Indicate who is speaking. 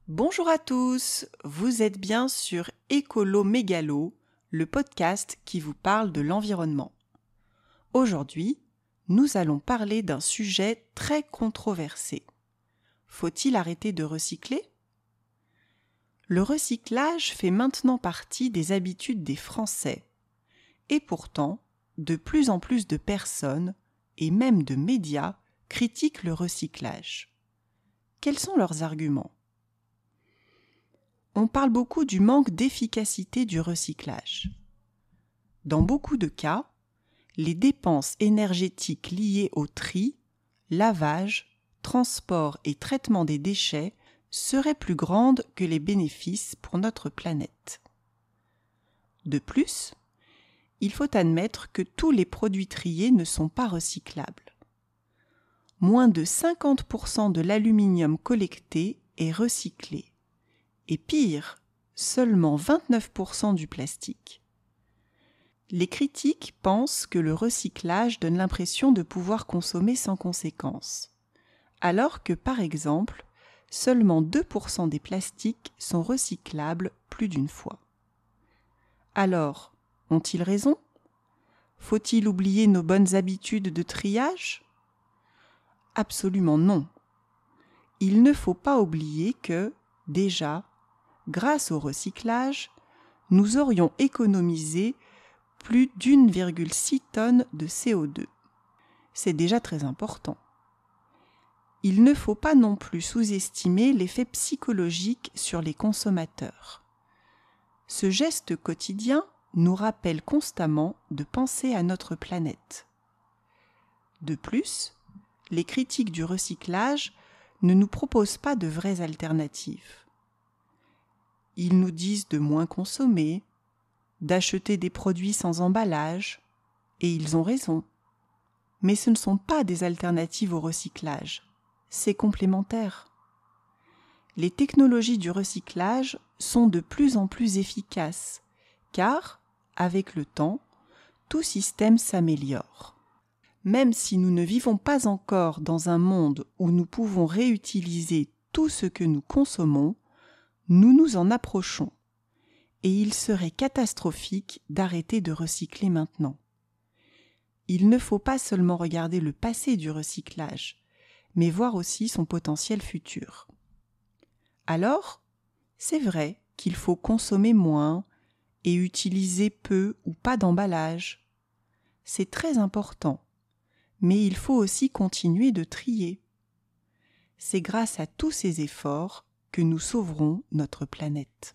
Speaker 1: Bonjour à tous, vous êtes bien sur Écolo Mégalo, le podcast qui vous parle de l'environnement. Aujourd'hui, nous allons parler d'un sujet très controversé. Faut-il arrêter de recycler ? Le recyclage fait maintenant partie des habitudes des Français. Et pourtant, de plus en plus de personnes, et même de médias, critiquent le recyclage. Quels sont leurs arguments ? On parle beaucoup du manque d'efficacité du recyclage. Dans beaucoup de cas, les dépenses énergétiques liées au tri, lavage, transport et traitement des déchets seraient plus grandes que les bénéfices pour notre planète. De plus, il faut admettre que tous les produits triés ne sont pas recyclables. Moins de 50% de l'aluminium collecté est recyclé. Et pire, seulement 29% du plastique. Les critiques pensent que le recyclage donne l'impression de pouvoir consommer sans conséquence, alors que, par exemple, seulement 2% des plastiques sont recyclables plus d'une fois. Alors, ont-ils raison ? Faut-il oublier nos bonnes habitudes de triage ? Absolument non. Il ne faut pas oublier que, déjà, grâce au recyclage, nous aurions économisé plus d'1,6 tonnes de CO2. C'est déjà très important. Il ne faut pas non plus sous-estimer l'effet psychologique sur les consommateurs. Ce geste quotidien nous rappelle constamment de penser à notre planète. De plus, les critiques du recyclage ne nous proposent pas de vraies alternatives. Ils nous disent de moins consommer, d'acheter des produits sans emballage, et ils ont raison. Mais ce ne sont pas des alternatives au recyclage, c'est complémentaire. Les technologies du recyclage sont de plus en plus efficaces, car, avec le temps, tout système s'améliore. Même si nous ne vivons pas encore dans un monde où nous pouvons réutiliser tout ce que nous consommons, nous nous en approchons, et il serait catastrophique d'arrêter de recycler maintenant. Il ne faut pas seulement regarder le passé du recyclage, mais voir aussi son potentiel futur. Alors, c'est vrai qu'il faut consommer moins et utiliser peu ou pas d'emballage. C'est très important, mais il faut aussi continuer de trier. C'est grâce à tous ces efforts que nous sauverons notre planète.